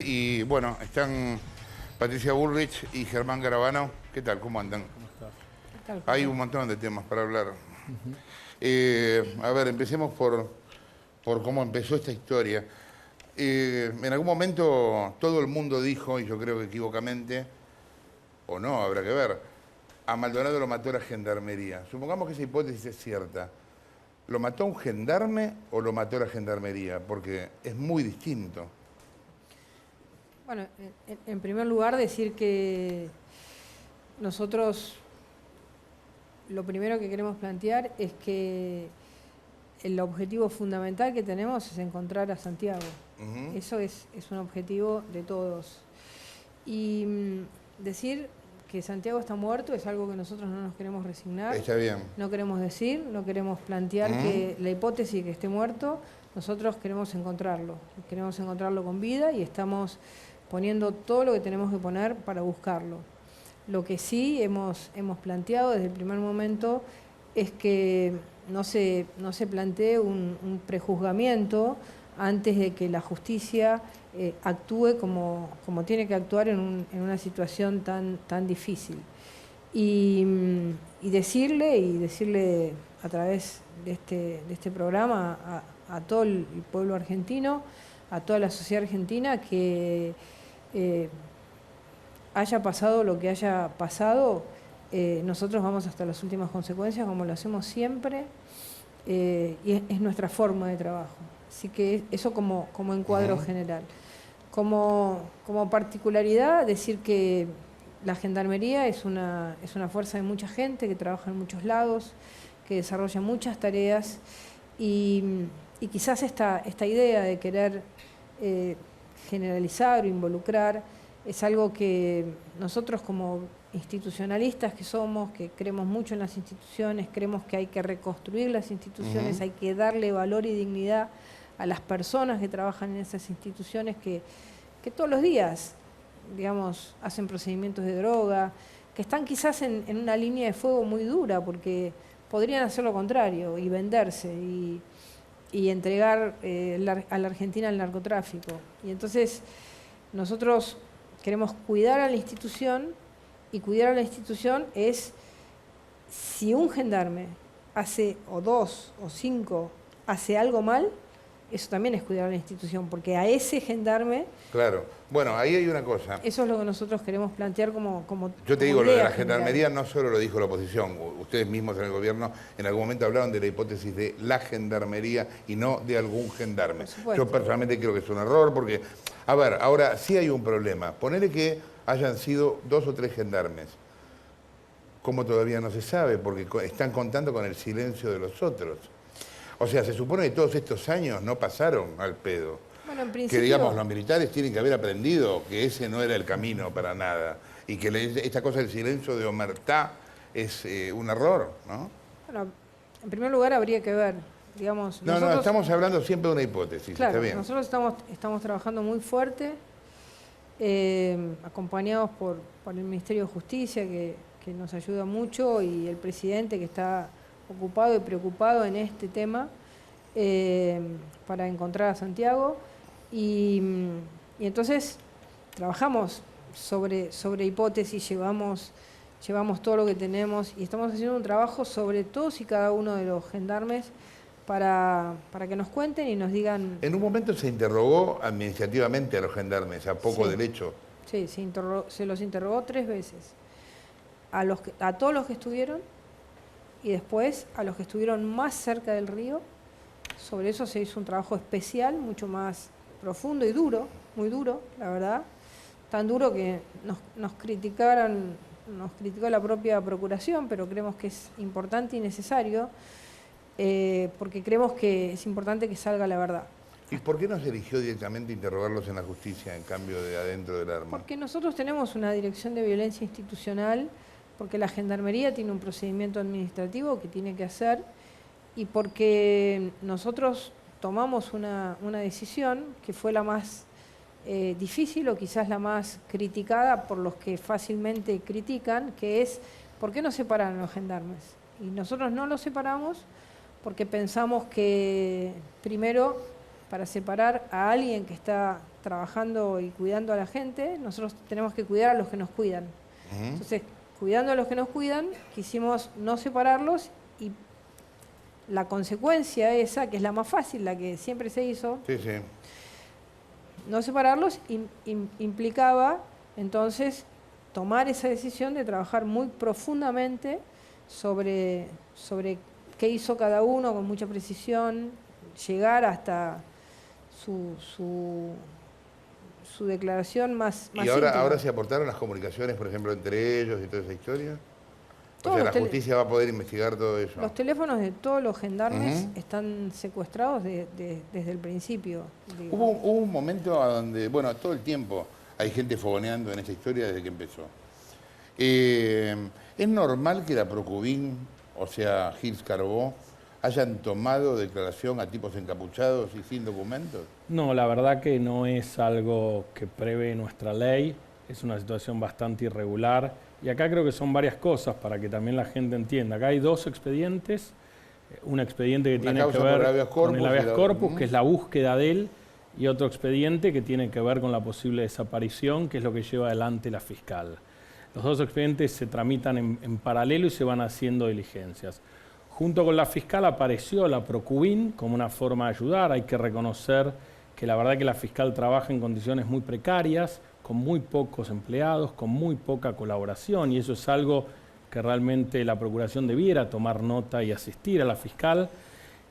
Y bueno, están Patricia Bullrich y Germán Garabano. ¿Qué tal? ¿Cómo andan? ¿Cómo estás? ¿Qué tal, Hay Germán? un montón de temas para hablar. Ujú. A ver, empecemos por cómo empezó esta historia. En algún momento todo el mundo dijo, y yo creo que equivocamente, o no, habrá que ver, a Maldonado lo mató la gendarmería. Supongamos que esa hipótesis es cierta. ¿Lo mató un gendarme o lo mató la gendarmería? Porque es muy distinto. Bueno, en primer lugar decir que nosotros lo primero que queremos plantear es que el objetivo fundamental que tenemos es encontrar a Santiago. Ujú. Eso es un objetivo de todos. Y decir que Santiago está muerto es algo que nosotros no nos queremos resignar. Está bien. No queremos decir, no queremos plantear Ujú. que la hipótesis que esté muerto, nosotros queremos encontrarlo con vida y estamos poniendo todo lo que tenemos que poner para buscarlo. Lo que sí hemos planteado desde el primer momento es que no se plantee un prejuzgamiento antes de que la justicia actúe como tiene que actuar en una situación tan difícil. Y decirle a través de este programa a todo el pueblo argentino, a toda la sociedad argentina, que haya pasado lo que haya pasado, nosotros vamos hasta las últimas consecuencias, como lo hacemos siempre, y es nuestra forma de trabajo. Así que eso como encuadro general. Como particularidad, decir que la Gendarmería es una fuerza de mucha gente que trabaja en muchos lados, que desarrolla muchas tareas y quizás esta idea de querer generalizar o involucrar es algo que nosotros como institucionalistas que somos, que creemos mucho en las instituciones, creemos que hay que reconstruir las instituciones, hay que darle valor y dignidad a las personas que trabajan en esas instituciones que todos los días, digamos, hacen procedimientos de droga, que están quizás en una línea de fuego muy dura, porque podrían hacer lo contrario y venderse y entregar a la Argentina al narcotráfico. Y entonces nosotros queremos cuidar a la institución, y cuidar a la institución es, si un gendarme hace, o dos, o cinco, hace algo mal, eso también es cuidar a la institución, porque a ese gendarme... Claro. Bueno, ahí hay una cosa. Eso es lo que nosotros queremos plantear como Yo te digo, lo de idea la general. gendarmería no solo lo dijo la oposición, ustedes mismos en el gobierno en algún momento hablaron de la hipótesis de la gendarmería y no de algún gendarme. Por supuesto. Yo personalmente creo que es un error porque, a ver, ahora sí hay un problema. Ponele que hayan sido 2 o 3 gendarmes. ¿Cómo todavía no se sabe? Porque están contando con el silencio de los otros. O sea, se supone que todos estos años no pasaron al pedo. Bueno, en Que principio... digamos, los militares tienen que haber aprendido que ese no era el camino para nada y que esta cosa del silencio de Omertá es un error, ¿no? Bueno, en primer lugar habría que ver, digamos... No, nosotros, estamos hablando siempre de una hipótesis, claro, está bien. nosotros estamos trabajando muy fuerte, acompañados por el Ministerio de Justicia, que nos ayuda mucho, y el presidente, que está ocupado y preocupado en este tema, para encontrar a Santiago. Y entonces trabajamos sobre hipótesis, llevamos todo lo que tenemos y estamos haciendo un trabajo sobre todos y cada uno de los gendarmes para que nos cuenten y nos digan... En un momento se interrogó administrativamente a los gendarmes, a poco Sí. del hecho. Sí, se los interrogó 3 veces. A todos los que estuvieron, y después a los que estuvieron más cerca del río. Sobre eso se hizo un trabajo especial, mucho más profundo y duro, muy duro, la verdad. Tan duro que nos criticó la propia Procuración, pero creemos que es importante y necesario, porque creemos que es importante que salga la verdad. ¿Y por qué no se eligió directamente interrogarlos en la justicia en cambio de adentro del arma? Porque nosotros tenemos una dirección de violencia institucional, porque la Gendarmería tiene un procedimiento administrativo que tiene que hacer, y porque nosotros tomamos una decisión que fue la más difícil o quizás la más criticada por los que fácilmente critican, que es ¿por qué no separan a los gendarmes? Y nosotros no los separamos porque pensamos que, primero, para separar a alguien que está trabajando y cuidando a la gente, nosotros tenemos que cuidar a los que nos cuidan. Entonces, cuidando a los que nos cuidan, quisimos no separarlos y la consecuencia esa, que es la más fácil, la que siempre se hizo, no separarlos implicaba entonces tomar esa decisión de trabajar muy profundamente sobre qué hizo cada uno con mucha precisión, llegar hasta su declaración más ¿Y ahora se aportaron las comunicaciones, por ejemplo, entre ellos y toda esa historia? O sea, la justicia va a poder investigar todo eso. Los teléfonos de todos los gendarmes están secuestrados desde el principio. Hubo un momento donde, bueno, todo el tiempo hay gente fogoneando en esta historia desde que empezó. ¿Es normal que la Procubín, o sea, Gils Carbó, hayan tomado declaración a tipos encapuchados y sin documentos? No, la verdad que no es algo que prevé nuestra ley, es una situación bastante irregular. Y acá creo que son varias cosas para que también la gente entienda. Acá hay dos expedientes, un expediente que tiene que ver con el habeas corpus, que es la búsqueda de él, y otro expediente que tiene que ver con la posible desaparición, que es lo que lleva adelante la fiscal. Los dos expedientes se tramitan en paralelo y se van haciendo diligencias. Junto con la fiscal apareció la Procubín como una forma de ayudar. Hay que reconocer que la verdad que la fiscal trabaja en condiciones muy precarias, con muy pocos empleados, con muy poca colaboración, y eso es algo que realmente la Procuración debiera tomar nota y asistir a la fiscal.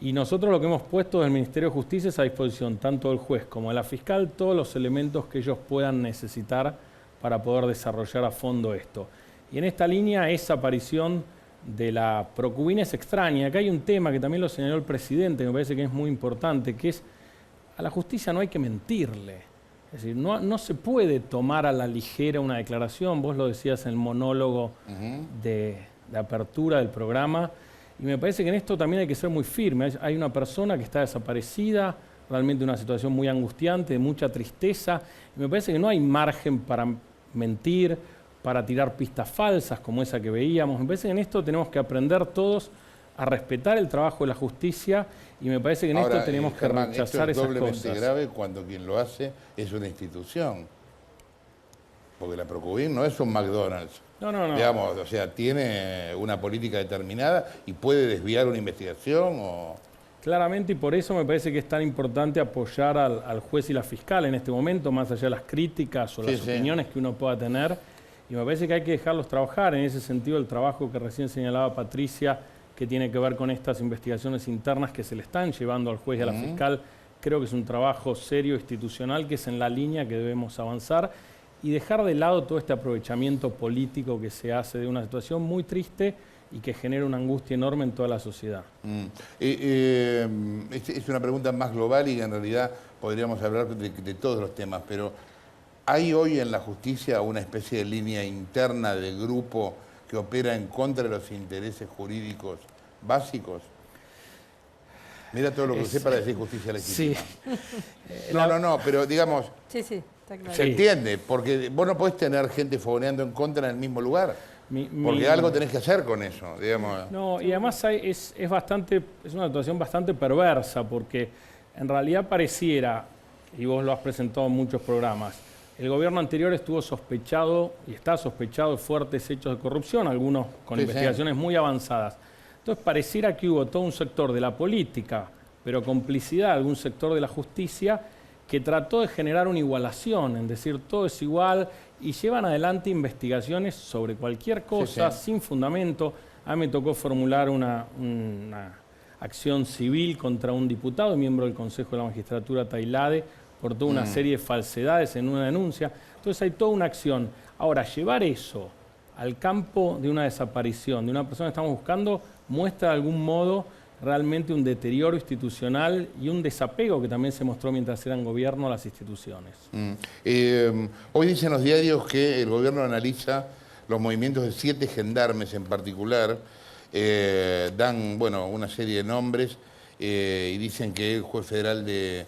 Y nosotros lo que hemos puesto del Ministerio de Justicia es a disposición tanto del juez como de la fiscal todos los elementos que ellos puedan necesitar para poder desarrollar a fondo esto. Y en esta línea, esa aparición de la Procubín es extraña. Acá hay un tema que también lo señaló el presidente, que me parece que es muy importante, que es a la justicia no hay que mentirle. Es decir, no se puede tomar a la ligera una declaración. Vos lo decías en el monólogo de apertura del programa. Y me parece que en esto también hay que ser muy firme. Hay una persona que está desaparecida, realmente una situación muy angustiante, de mucha tristeza. Y me parece que no hay margen para mentir, para tirar pistas falsas como esa que veíamos. Me parece que en esto tenemos que aprender todos a respetar el trabajo de la justicia, y me parece que en esto tenemos que rechazar esas cosas. Es doblemente grave cuando quien lo hace es una institución. Porque la Procubín no es un McDonald's. No. Digamos, o sea, tiene una política determinada y puede desviar una investigación o... Claramente, y por eso me parece que es tan importante apoyar al juez y la fiscal en este momento, más allá de las críticas o las opiniones que uno pueda tener. Y me parece que hay que dejarlos trabajar. En ese sentido, el trabajo que recién señalaba Patricia, que tiene que ver con estas investigaciones internas que se le están llevando al juez y a la fiscal, creo que es un trabajo serio, institucional, que es en la línea que debemos avanzar y dejar de lado todo este aprovechamiento político que se hace de una situación muy triste y que genera una angustia enorme en toda la sociedad. Es una pregunta más global y en realidad podríamos hablar de todos los temas, pero ¿hay hoy en la justicia una especie de línea interna de grupo que opera en contra de los intereses jurídicos básicos? Mira todo lo que usé para decir justicia legítima. Sí. No, pero digamos... Sí, está claro. Se entiende, porque vos no podés tener gente fogoneando en contra en el mismo lugar. Porque algo tenés que hacer con eso, digamos. No, y además es una situación bastante perversa, porque en realidad pareciera, y vos lo has presentado en muchos programas, el gobierno anterior estuvo sospechado y está sospechado de fuertes hechos de corrupción, algunos con investigaciones muy avanzadas. Entonces pareciera que hubo todo un sector de la política, pero complicidad de algún sector de la justicia, que trató de generar una igualación, en decir todo es igual, y llevan adelante investigaciones sobre cualquier cosa sin fundamento. A mí me tocó formular una acción civil contra un diputado y miembro del Consejo de la Magistratura, Tailade, por toda una serie de falsedades en una denuncia. Entonces hay toda una acción. Ahora, llevar eso al campo de una desaparición de una persona que estamos buscando muestra de algún modo realmente un deterioro institucional y un desapego que también se mostró mientras eran gobierno a las instituciones. Hoy dicen los diarios que el gobierno analiza los movimientos de 7 gendarmes en particular, dan una serie de nombres y dicen que el juez federal de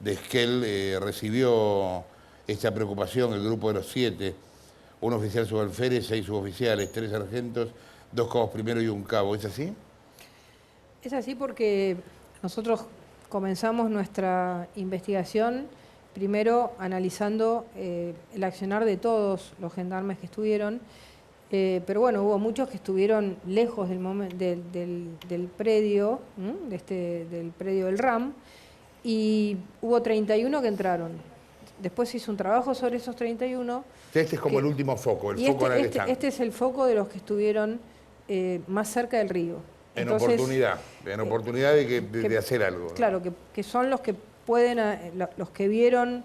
Esquel recibió esta preocupación, el grupo de los 7, un oficial subalférez, 6 suboficiales, 3 sargentos, 2 cabos primero y un cabo. ¿Es así? Es así porque nosotros comenzamos nuestra investigación primero analizando el accionar de todos los gendarmes que estuvieron, pero bueno, hubo muchos que estuvieron lejos del predio, del predio del RAM, y hubo 31 que entraron. Después se hizo un trabajo sobre esos 31. Este es como el último foco, el foco en el que están. Este es el foco de los que estuvieron más cerca del río. Entonces, en oportunidad de hacer algo, ¿no? Claro, que son los que pueden, los que vieron,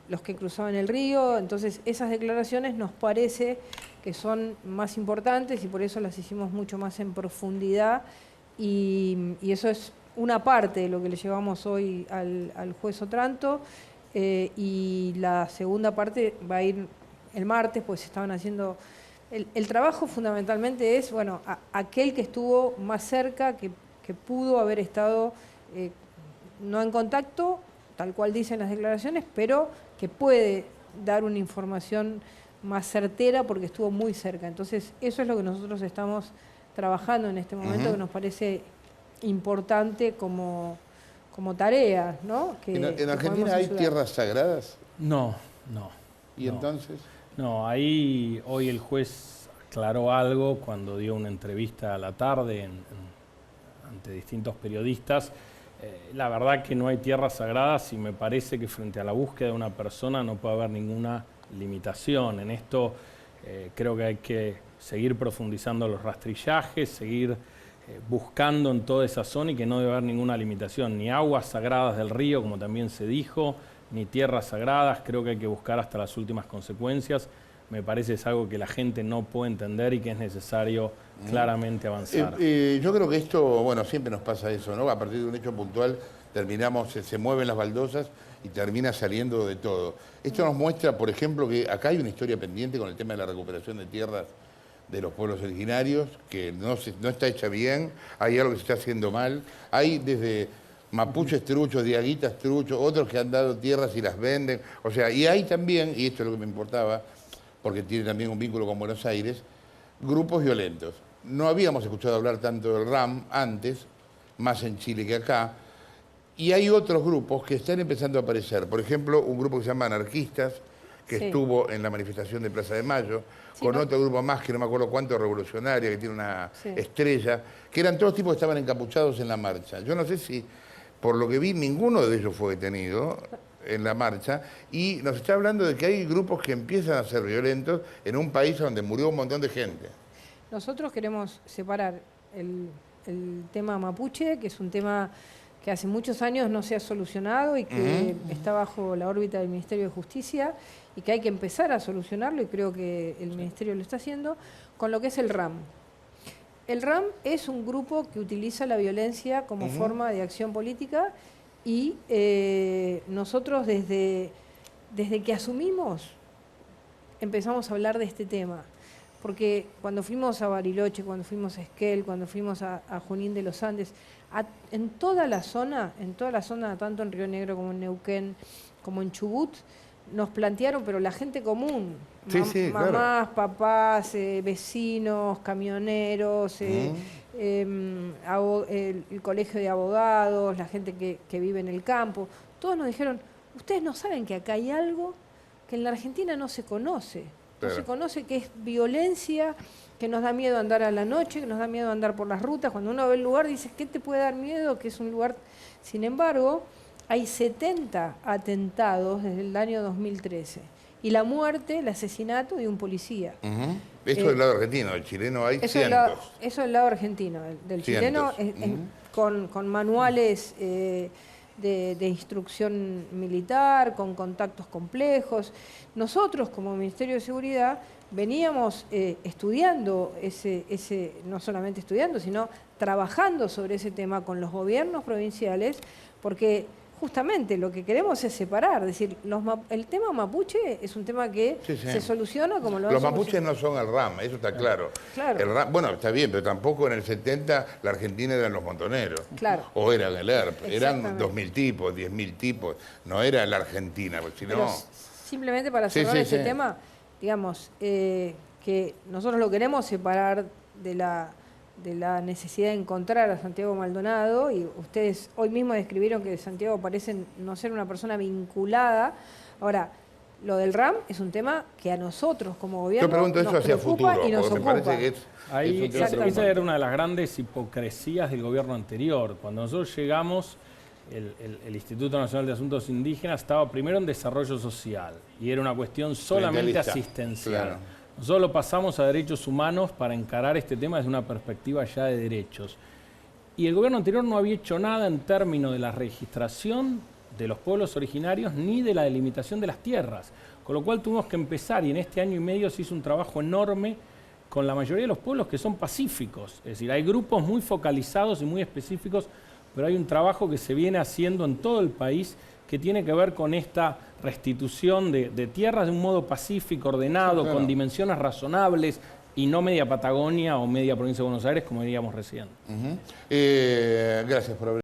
los que cruzaban el río. Entonces esas declaraciones nos parece que son más importantes y por eso las hicimos mucho más en profundidad y eso es una parte de lo que le llevamos hoy al juez Otranto y la segunda parte va a ir el martes, pues estaban haciendo... El trabajo fundamentalmente es, bueno, aquel que estuvo más cerca, que pudo haber estado no en contacto, tal cual dicen las declaraciones, pero que puede dar una información más certera porque estuvo muy cerca. Entonces, eso es lo que nosotros estamos trabajando en este momento, que nos parece importante como tarea, ¿no? ¿En Argentina hay tierras sagradas? No. ¿Y entonces? No, ahí hoy el juez aclaró algo cuando dio una entrevista a la tarde ante distintos periodistas. La verdad que no hay tierras sagradas y me parece que frente a la búsqueda de una persona no puede haber ninguna limitación. En esto creo que hay que seguir profundizando los rastrillajes, seguir buscando en toda esa zona y que no debe haber ninguna limitación, ni aguas sagradas del río, como también se dijo, ni tierras sagradas. Creo que hay que buscar hasta las últimas consecuencias. Me parece es algo que la gente no puede entender y que es necesario claramente avanzar. Yo creo que esto, bueno, siempre nos pasa eso, ¿no? A partir de un hecho puntual terminamos, se mueven las baldosas y termina saliendo de todo. Esto nos muestra, por ejemplo, que acá hay una historia pendiente con el tema de la recuperación de tierras de los pueblos originarios, que no está hecha bien, hay algo que se está haciendo mal. Hay desde mapuches truchos, diaguitas truchos, otros que han dado tierras y las venden. O sea, y hay también, y esto es lo que me importaba, porque tiene también un vínculo con Buenos Aires, grupos violentos. No habíamos escuchado hablar tanto del RAM antes, más en Chile que acá, y hay otros grupos que están empezando a aparecer. Por ejemplo, un grupo que se llama Anarquistas, que estuvo en la manifestación de Plaza de Mayo, con otro grupo más que no me acuerdo cuánto, revolucionaria, que tiene una estrella, que eran todos tipos que estaban encapuchados en la marcha. Yo no sé si, por lo que vi, ninguno de ellos fue detenido en la marcha, y nos está hablando de que hay grupos que empiezan a ser violentos en un país donde murió un montón de gente. Nosotros queremos separar el tema mapuche, que es un tema que hace muchos años no se ha solucionado y que está bajo la órbita del Ministerio de Justicia y que hay que empezar a solucionarlo, y creo que el Ministerio lo está haciendo, con lo que es el RAM. El RAM es un grupo que utiliza la violencia como forma de acción política y nosotros desde que asumimos empezamos a hablar de este tema. Porque cuando fuimos a Bariloche, cuando fuimos a Esquel, cuando fuimos a Junín de los Andes, en toda la zona, tanto en Río Negro como en Neuquén, como en Chubut, nos plantearon, pero la gente común, mamás, papás, vecinos, camioneros, el colegio de abogados, la gente que vive en el campo, todos nos dijeron, ustedes no saben que acá hay algo que en la Argentina no se conoce. No se conoce, que es violencia, que nos da miedo andar a la noche, que nos da miedo andar por las rutas. Cuando uno ve el lugar dice, ¿qué te puede dar miedo? Que es un lugar... Sin embargo, hay 70 atentados desde el año 2013. Y la muerte, el asesinato de un policía. Esto del lado argentino, del chileno hay cientos. Eso del lado argentino. Del chileno, con manuales... De instrucción militar, con contactos complejos. Nosotros, como Ministerio de Seguridad, veníamos estudiando no solamente estudiando, sino trabajando sobre ese tema con los gobiernos provinciales, porque justamente lo que queremos es separar, es decir, el tema mapuche es un tema que se soluciona como lo Los mapuches no son el RAM, eso está claro. El RAM, bueno, está bien, pero tampoco en el 70 la Argentina eran los montoneros. O eran el ERP, eran 2.000 tipos, 10.000 tipos, no era la Argentina, porque si no... Simplemente para cerrar ese tema, digamos, que nosotros lo queremos separar de de la necesidad de encontrar a Santiago Maldonado, y ustedes hoy mismo describieron que Santiago parece no ser una persona vinculada. Ahora, lo del RAM es un tema que a nosotros como gobierno Yo pregunto eso nos hacia preocupa futuro, y nos porque me ocupa. parece que Ahí, es un tema esa era una de las grandes hipocresías del gobierno anterior. Cuando nosotros llegamos, el Instituto Nacional de Asuntos Indígenas estaba primero en desarrollo social y era una cuestión solamente Clientelista, asistencial. claro. Nosotros lo pasamos a derechos humanos para encarar este tema desde una perspectiva ya de derechos. Y el gobierno anterior no había hecho nada en términos de la registración de los pueblos originarios ni de la delimitación de las tierras. Con lo cual tuvimos que empezar, y en este año y medio se hizo un trabajo enorme con la mayoría de los pueblos que son pacíficos. Es decir, hay grupos muy focalizados y muy específicos, pero hay un trabajo que se viene haciendo en todo el país que tiene que ver con esta restitución de tierras de un modo pacífico, ordenado, Sí, claro. con dimensiones razonables, y no media Patagonia o media provincia de Buenos Aires, como diríamos recién. Gracias por haber